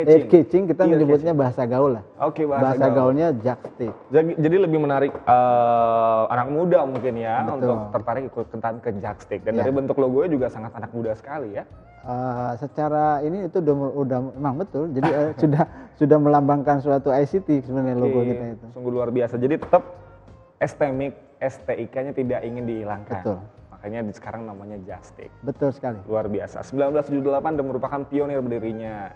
Catching kita menyebutnya bahasa gaul lah. Oke, bahasa gaulnya jockstick. Jadi lebih menarik anak muda mungkin ya. Betul. Untuk tertarik ikut ke jockstick. Dan dari bentuk logonya juga sangat anak muda sekali ya. Secara ini itu udah memang betul. Jadi sudah melambangkan suatu ICT sebenarnya logo kita itu. Sungguh luar biasa. Jadi tetap STIK-nya tidak ingin dihilangkan. Betul. Makanya sekarang namanya jockstick. Betul sekali. Luar biasa. 1978 dan merupakan pionir berdirinya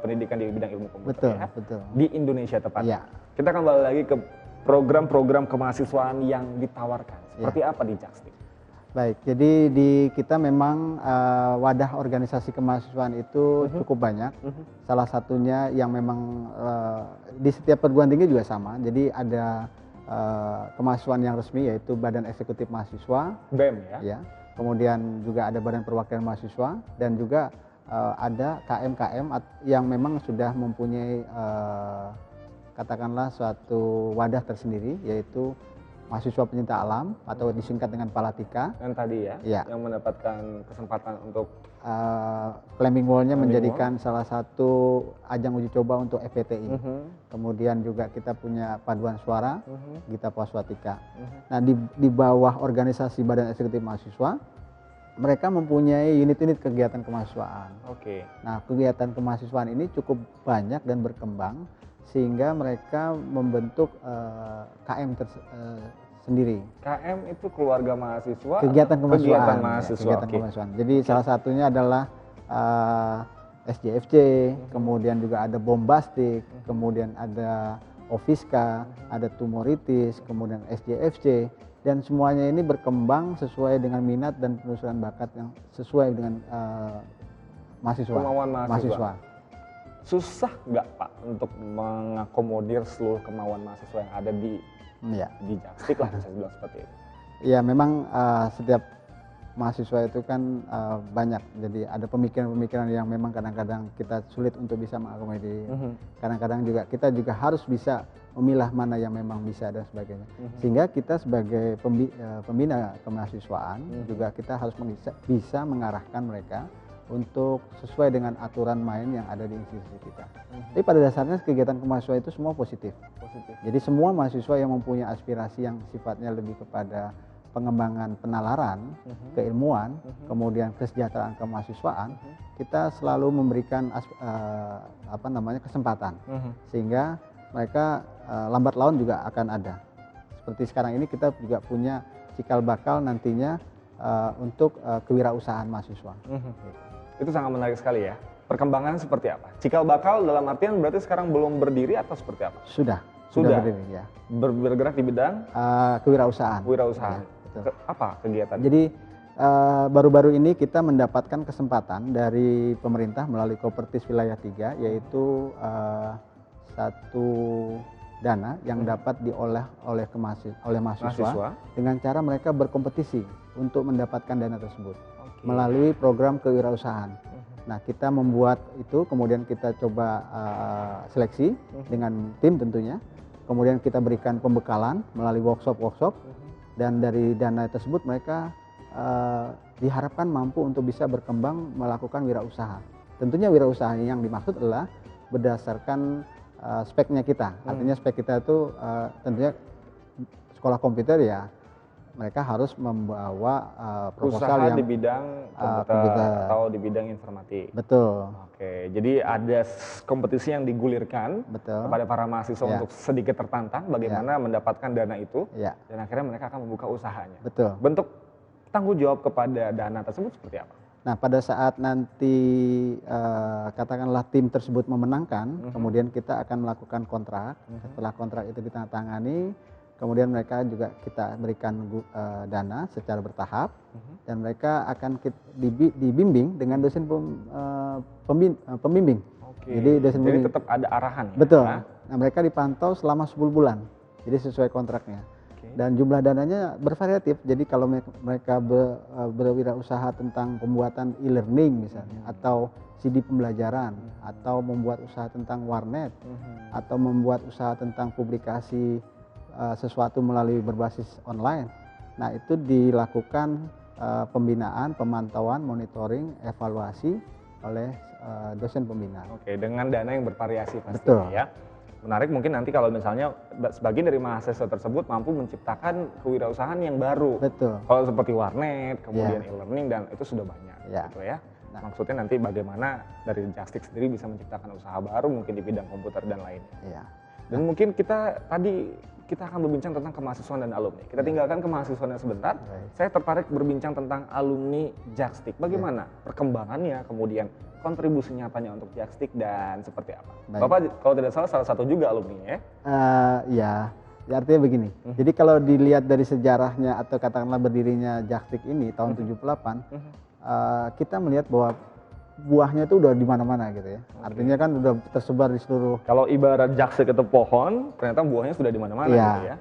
pendidikan di bidang ilmu komputer. Betul. Di Indonesia tepatnya. Kita kembali lagi ke program-program kemahasiswaan yang ditawarkan. Seperti apa di jockstick? Baik, jadi kita memang wadah organisasi kemahasiswaan itu cukup banyak. Salah satunya yang memang di setiap perguruan tinggi juga sama. Jadi ada kemahasiswaan yang resmi yaitu Badan Eksekutif Mahasiswa BEM ya. Kemudian juga ada Badan Perwakilan Mahasiswa dan juga ada KM yang memang sudah mempunyai katakanlah suatu wadah tersendiri yaitu Mahasiswa Pencinta Alam atau disingkat dengan Palatika. Yang tadi yang mendapatkan kesempatan untuk climbing wall-nya menjadikan salah satu ajang uji coba untuk FPTI. Kemudian juga kita punya paduan suara, Gita Paswatika. Nah di bawah organisasi Badan Eksekutif Mahasiswa, mereka mempunyai unit-unit kegiatan kemahasiswaan. Nah kegiatan kemahasiswaan ini cukup banyak dan berkembang sehingga mereka membentuk KM sendiri. KM itu keluarga mahasiswa. Kegiatan kemahasiswaan. Kegiatan kemahasiswaan. Jadi salah satunya adalah SJFC, kemudian juga ada Bombastik, kemudian ada Ofiska, ada Tumoritis, kemudian SJFC, dan semuanya ini berkembang sesuai dengan minat dan penelusuran bakat yang sesuai dengan kemauan mahasiswa. Susah nggak Pak untuk mengakomodir seluruh kemauan mahasiswa yang ada di jockstick lah bisa dibilang seperti itu? Ya memang setiap mahasiswa itu kan banyak, jadi ada pemikiran-pemikiran yang memang kadang-kadang kita sulit untuk bisa mengakomodir. Kadang-kadang juga kita juga harus bisa memilah mana yang memang bisa dan sebagainya. Sehingga kita sebagai pembina kemahasiswaan juga kita harus bisa mengarahkan mereka untuk sesuai dengan aturan main yang ada di institusi kita. Tapi pada dasarnya kegiatan kemahasiswaan itu semua positif. Jadi semua mahasiswa yang mempunyai aspirasi yang sifatnya lebih kepada pengembangan penalaran, keilmuan, kemudian kesejahteraan kemahasiswaan, kita selalu memberikan kesempatan sehingga mereka lambat laun juga akan ada. Seperti sekarang ini kita juga punya cikal bakal nantinya untuk kewirausahaan mahasiswa. Itu sangat menarik sekali ya. Perkembangan seperti apa? Cikal bakal dalam artian berarti sekarang belum berdiri atau seperti apa? Sudah berdiri ya. Bergerak di bidang kewirausahaan. Apa kegiatan? Jadi baru-baru ini kita mendapatkan kesempatan dari pemerintah melalui Kopertis Wilayah 3 yaitu satu dana yang dapat diolah oleh mahasiswa dengan cara mereka berkompetisi untuk mendapatkan dana tersebut melalui program kewirausahaan. Nah kita membuat itu, kemudian kita coba seleksi dengan tim tentunya, kemudian kita berikan pembekalan melalui workshop, dan dari dana tersebut mereka diharapkan mampu untuk bisa berkembang melakukan wirausaha. Tentunya wirausaha yang dimaksud adalah berdasarkan speknya kita, artinya spek kita itu tentunya sekolah komputer ya, mereka harus membawa proposal usaha yang di bidang komputer atau di bidang informatik. Betul. Oke, jadi ada kompetisi yang digulirkan kepada para mahasiswa untuk sedikit tertantang bagaimana mendapatkan dana itu, dan akhirnya mereka akan membuka usahanya. Betul. Bentuk tanggung jawab kepada dana tersebut seperti apa? Nah pada saat nanti katakanlah tim tersebut memenangkan, kemudian kita akan melakukan kontrak. Setelah kontrak itu ditandatangani, kemudian mereka juga kita berikan dana secara bertahap, dan mereka akan dibimbing dengan dosen pembimbing. Jadi dosen pembimbing tetap ada arahan. Betul. Nah mereka dipantau selama 10 bulan, jadi sesuai kontraknya. Dan jumlah dananya bervariatif. Jadi kalau mereka berwirausaha tentang pembuatan e-learning misalnya, atau CD pembelajaran, atau membuat usaha tentang warnet, atau membuat usaha tentang publikasi sesuatu melalui berbasis online. Nah itu dilakukan pembinaan, pemantauan, monitoring, evaluasi, oleh dosen pembina. Oke, dengan dana yang bervariasi pastinya. Betul. Ya. Menarik mungkin nanti kalau misalnya sebagian dari mahasiswa tersebut mampu menciptakan kewirausahaan yang baru. Betul. Kalau seperti warnet, kemudian e-learning, dan itu sudah banyak. Gitu ya. Nah, maksudnya nanti bagaimana dari Jakstik sendiri bisa menciptakan usaha baru mungkin di bidang komputer dan lainnya. Ya. Dan mungkin kita akan berbincang tentang kemahasiswaan dan alumni. Kita tinggalkan kemahasiswaannya sebentar. Saya tertarik berbincang tentang alumni Jakstik. Bagaimana perkembangannya, kemudian kontribusi nyatanya untuk Jakstik dan seperti apa? Bapak kalau tidak salah satu juga alumni ya? Ya artinya begini. Jadi kalau dilihat dari sejarahnya atau katakanlah berdirinya Jakstik ini tahun 78, kita melihat bahwa buahnya itu udah di mana-mana gitu ya. Artinya kan udah tersebar di seluruh. Kalau ibarat Jakstik itu pohon, ternyata buahnya sudah di mana-mana gitu ya.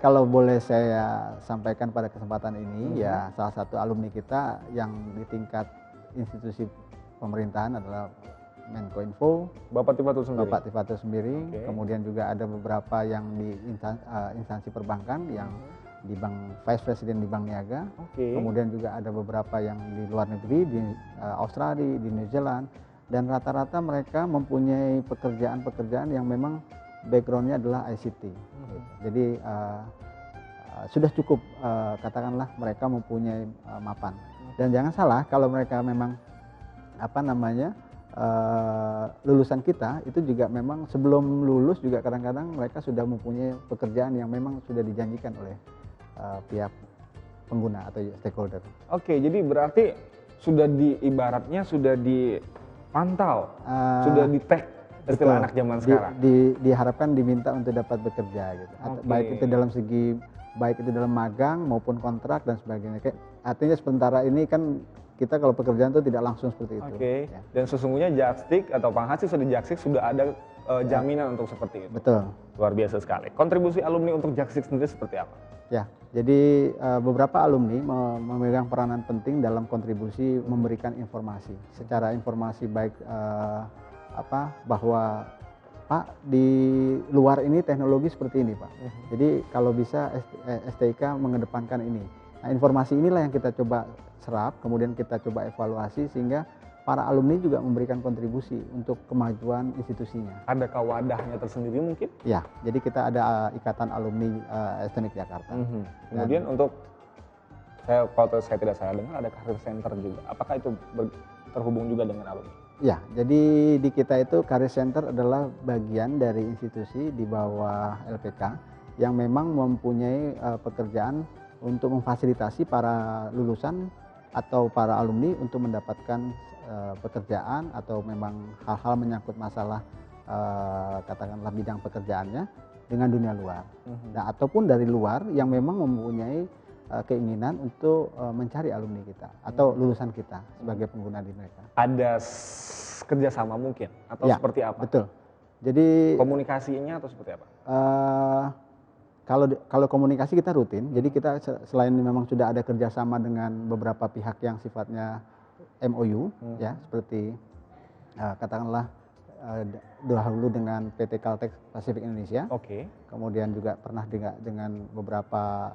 Kalau boleh saya sampaikan pada kesempatan ini, ya salah satu alumni kita yang di tingkat institusi pemerintahan adalah Menkominfo, Bapak Tifatul Sembiri. Kemudian juga ada beberapa yang di instansi perbankan yang di Bank Vice President di Bank Niaga. Kemudian juga ada beberapa yang di luar negeri, di Australia, di New Zealand, dan rata-rata mereka mempunyai pekerjaan-pekerjaan yang memang backgroundnya adalah ICT. Jadi sudah cukup katakanlah mereka mempunyai mapan. Dan jangan salah kalau mereka memang lulusan kita itu juga memang sebelum lulus juga kadang-kadang mereka sudah mempunyai pekerjaan yang memang sudah dijanjikan oleh pihak pengguna atau stakeholder. Oke, jadi berarti sudah ibaratnya sudah dipantau, sudah di-tag istilah anak zaman sekarang. Diharapkan diminta untuk dapat bekerja gitu. Baik itu dalam magang maupun kontrak dan sebagainya. Artinya sementara ini kan kita kalau pekerjaan itu tidak langsung seperti itu. Ya. Dan sesungguhnya Jakstik atau mahasiswa di Jakstik sudah ada jaminan untuk seperti itu. Betul. Luar biasa sekali. Kontribusi alumni untuk Jakstik sendiri seperti apa? Ya, jadi beberapa alumni memegang peranan penting dalam kontribusi memberikan informasi. Secara informasi baik bahwa Pak di luar ini teknologi seperti ini Pak. Jadi kalau bisa STIK mengedepankan ini. Nah, informasi inilah yang kita coba serap, kemudian kita coba evaluasi sehingga para alumni juga memberikan kontribusi untuk kemajuan institusinya. Adakah wadahnya tersendiri mungkin? Ya, jadi kita ada Ikatan Alumni STNIK Jakarta. Kemudian untuk kalau saya tidak salah dengar ada career center juga. Apakah itu terhubung juga dengan alumni? Ya, jadi di kita itu career center adalah bagian dari institusi di bawah LPK yang memang mempunyai pekerjaan untuk memfasilitasi para lulusan atau para alumni untuk mendapatkan pekerjaan atau memang hal-hal menyangkut masalah katakanlah bidang pekerjaannya dengan dunia luar. Nah, ataupun dari luar yang memang mempunyai keinginan untuk mencari alumni kita atau lulusan kita sebagai pengguna di mereka. Ada kerjasama mungkin atau seperti apa? Betul. Jadi komunikasinya atau seperti apa? Kalau komunikasi kita rutin, jadi kita selain memang sudah ada kerjasama dengan beberapa pihak yang sifatnya MOU, ya seperti katakanlah dahulu dengan PT Caltex Pasifik Indonesia, kemudian juga pernah dengan beberapa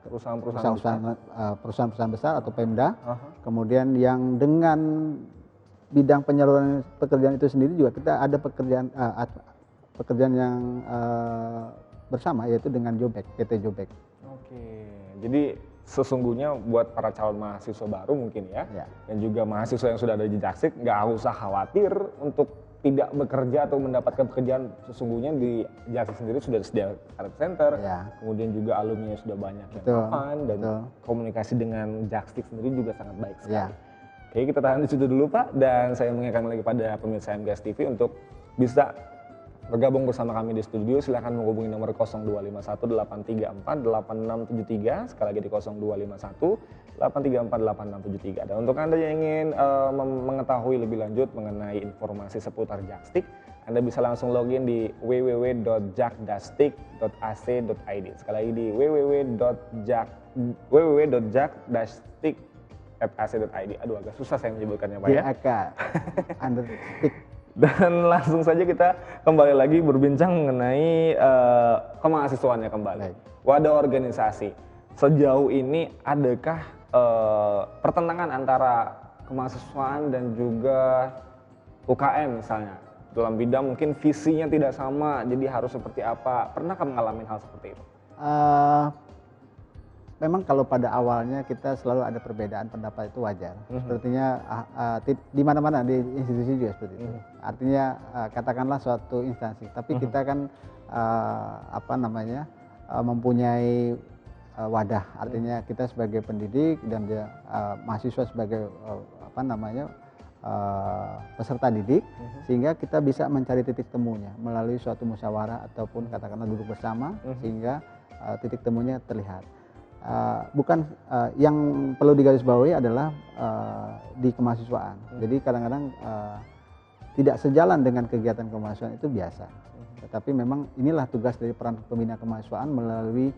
perusahaan-perusahaan besar atau Pemda, kemudian yang dengan bidang penyaluran pekerjaan itu sendiri juga kita ada pekerjaan yang bersama yaitu dengan Jobek, PT Jobek. Jadi sesungguhnya buat para calon mahasiswa baru mungkin ya, dan juga mahasiswa yang sudah ada di Jakstik nggak usah khawatir untuk tidak bekerja atau mendapatkan pekerjaan. Sesungguhnya di Jakstik sendiri sudah disediakan career center, kemudian juga alumni sudah banyak yang mapan dan komunikasi dengan Jakstik sendiri juga sangat baik sekali. Oke, kita tahan di situ dulu Pak, dan saya mengingatkan lagi pada pemirsa MGS TV untuk bisa bergabung bersama kami di studio. Silahkan menghubungi nomor 0251-834-8673, sekali lagi di 0251-834-8673. Dan untuk Anda yang ingin mengetahui lebih lanjut mengenai informasi seputar Jakstik, Anda bisa langsung login di www.jakdastik.ac.id. Sekali lagi di www.jakdastik.ac.id. Aduh, agak susah saya menyebutkannya Pak ya. Dan langsung saja kita kembali lagi berbincang mengenai kemahasiswaannya kembali. Wadah organisasi. Sejauh ini adakah pertentangan antara kemahasiswaan dan juga UKM misalnya. Dalam bidang mungkin visinya tidak sama, jadi harus seperti apa. Pernahkah mengalami hal seperti itu? Memang kalau pada awalnya kita selalu ada perbedaan pendapat itu wajar. Sepertinya di mana-mana di institusi juga seperti itu. Artinya katakanlah suatu instansi, tapi kita kan mempunyai wadah. Artinya kita sebagai pendidik dan dia mahasiswa sebagai peserta didik, sehingga kita bisa mencari titik temunya melalui suatu musyawarah ataupun katakanlah duduk bersama, sehingga titik temunya terlihat. Yang perlu digarisbawahi adalah di kemahasiswaan. Jadi kadang-kadang tidak sejalan dengan kegiatan kemahasiswaan itu biasa. Tetapi memang inilah tugas dari peran pembina kemahasiswaan melalui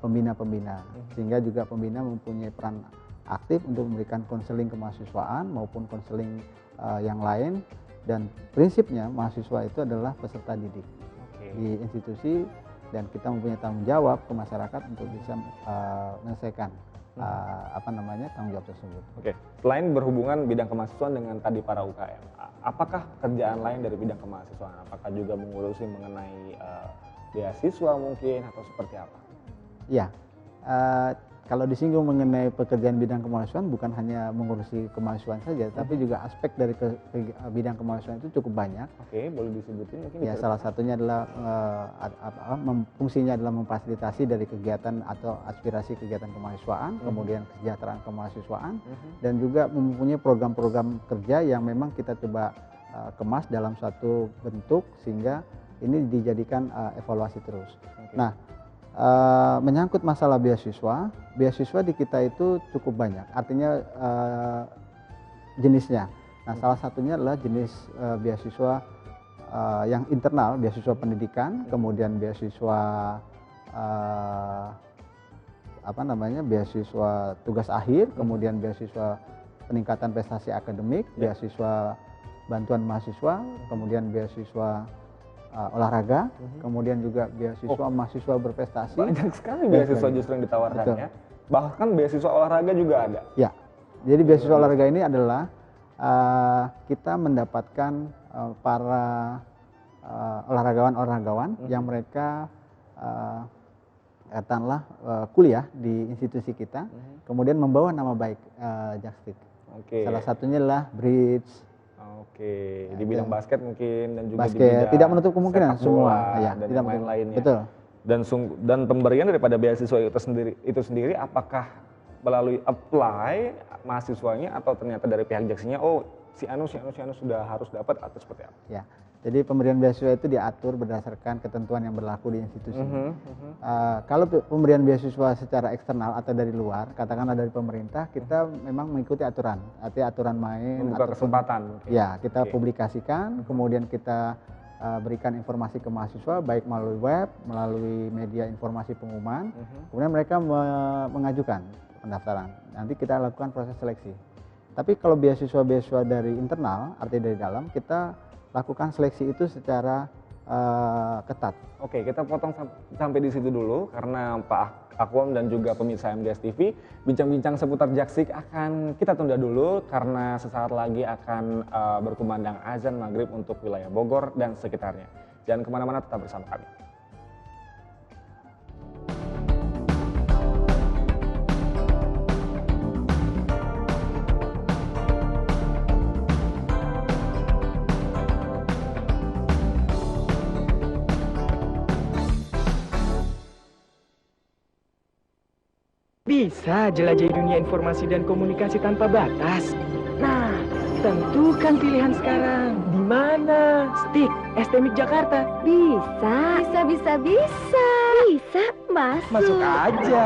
pembina-pembina, sehingga juga pembina mempunyai peran aktif untuk memberikan konseling kemahasiswaan maupun konseling yang lain. Dan prinsipnya mahasiswa itu adalah peserta didik di institusi, dan kita mempunyai tanggung jawab ke masyarakat untuk bisa menyelesaikan tanggung jawab tersebut. Oke. Selain berhubungan bidang kemahasiswaan dengan tadi para UKM, apakah kerjaan lain dari bidang kemahasiswaan? Apakah juga mengurusi mengenai beasiswa mungkin atau seperti apa? Ya, kalau disinggung mengenai pekerjaan bidang kemahasiswaan, bukan hanya mengurusi kemahasiswaan saja, tapi juga aspek dari bidang kemahasiswaan itu cukup banyak. Oke, boleh disebutin mungkin? Ya, salah satunya adalah fungsinya adalah memfasilitasi dari kegiatan atau aspirasi kegiatan kemahasiswaan, kemudian kesejahteraan kemahasiswaan, dan juga mempunyai program-program kerja yang memang kita coba kemas dalam suatu bentuk sehingga ini dijadikan evaluasi terus. Nah, menyangkut masalah beasiswa di kita itu cukup banyak, artinya jenisnya. Nah, salah satunya adalah jenis beasiswa yang internal, beasiswa pendidikan, kemudian beasiswa beasiswa tugas akhir, kemudian beasiswa peningkatan prestasi akademik, beasiswa bantuan mahasiswa, kemudian beasiswa olahraga, kemudian juga beasiswa mahasiswa berprestasi. Banyak sekali beasiswa justru yang ditawarkan. Betul. Ya. Bahkan beasiswa olahraga juga ada. Ya, jadi beasiswa olahraga ini adalah kita mendapatkan para olahragawan yang mereka katakanlah kuliah di institusi kita, kemudian membawa nama baik Jakstip. Salah satunya adalah Bridge. Di bidang basket mungkin dan juga basket, di bidang tidak menutup kemungkinan semua dan tidak lain-lainnya. Betul. Dan pemberian daripada beasiswa itu sendiri apakah melalui apply mahasiswanya atau ternyata dari pihak Jaksinya si anu sudah harus dapat atau seperti apa? Ya. Jadi pemberian beasiswa itu diatur berdasarkan ketentuan yang berlaku di institusi. Kalau pemberian beasiswa secara eksternal atau dari luar, katakanlah dari pemerintah, kita memang mengikuti aturan, artinya aturan main. Membuka kesempatan. Ya, kita publikasikan, kemudian kita berikan informasi ke mahasiswa, baik melalui web, melalui media informasi pengumuman, kemudian mereka mengajukan pendaftaran. Nanti kita lakukan proses seleksi. Tapi kalau beasiswa dari internal, artinya dari dalam, kita lakukan seleksi itu secara ketat. Oke, kita potong sampai di situ dulu karena Pak Akwam dan juga pemirsa MGS TV bincang-bincang seputar Jaksik akan kita tunda dulu karena sesaat lagi akan berkumandang azan maghrib untuk wilayah Bogor dan sekitarnya. Jangan kemana-mana, tetap bersama kami. Bisa jelajahi dunia informasi dan komunikasi tanpa batas. Nah, tentukan pilihan sekarang. Di mana? Stik, STMIK Jakarta. Bisa. Bisa, Masuk aja.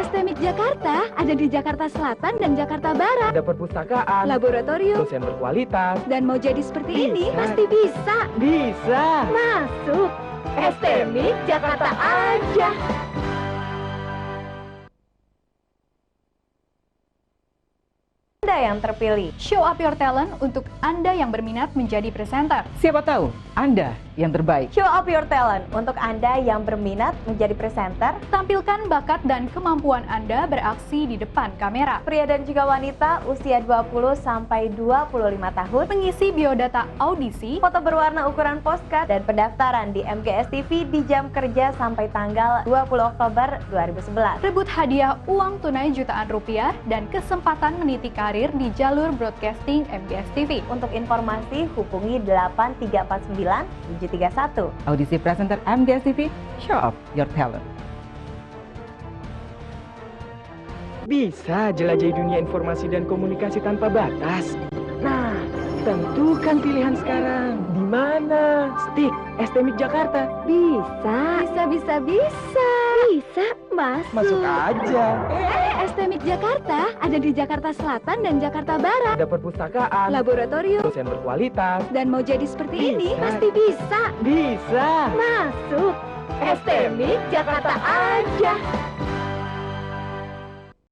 STMIK Jakarta ada di Jakarta Selatan dan Jakarta Barat. Ada perpustakaan, laboratorium, dosen berkualitas. Dan mau jadi seperti ini pasti bisa. Bisa. Masuk. STMIK Jakarta aja. Anda yang terpilih. Show up your talent untuk Anda yang berminat menjadi presenter. Siapa tahu Anda yang terbaik. Show up your talent untuk Anda yang berminat menjadi presenter. Tampilkan bakat dan kemampuan Anda beraksi di depan kamera. Pria dan juga wanita usia 20 sampai 25 tahun. Mengisi biodata audisi, Foto berwarna ukuran postcard dan pendaftaran di MGS TV di jam kerja sampai tanggal 20 Oktober 2011. rebut hadiah uang tunai jutaan rupiah dan kesempatan meniti karir di jalur broadcasting MGS TV. Untuk informasi hubungi 8349 731. Audisi presenter MGS TV, show up your talent. Bisa jelajahi dunia informasi dan komunikasi tanpa batas. Nah, tentukan pilihan sekarang. Di mana? Stik, STMIK Jakarta. Bisa, Mas. Masuk aja. STMIK Jakarta ada di Jakarta Selatan dan Jakarta Barat. Ada perpustakaan, Laboratorium. dosen berkualitas. Dan mau jadi seperti ini, Bisa. pasti bisa. Bisa. Masuk. STMIK Jakarta aja.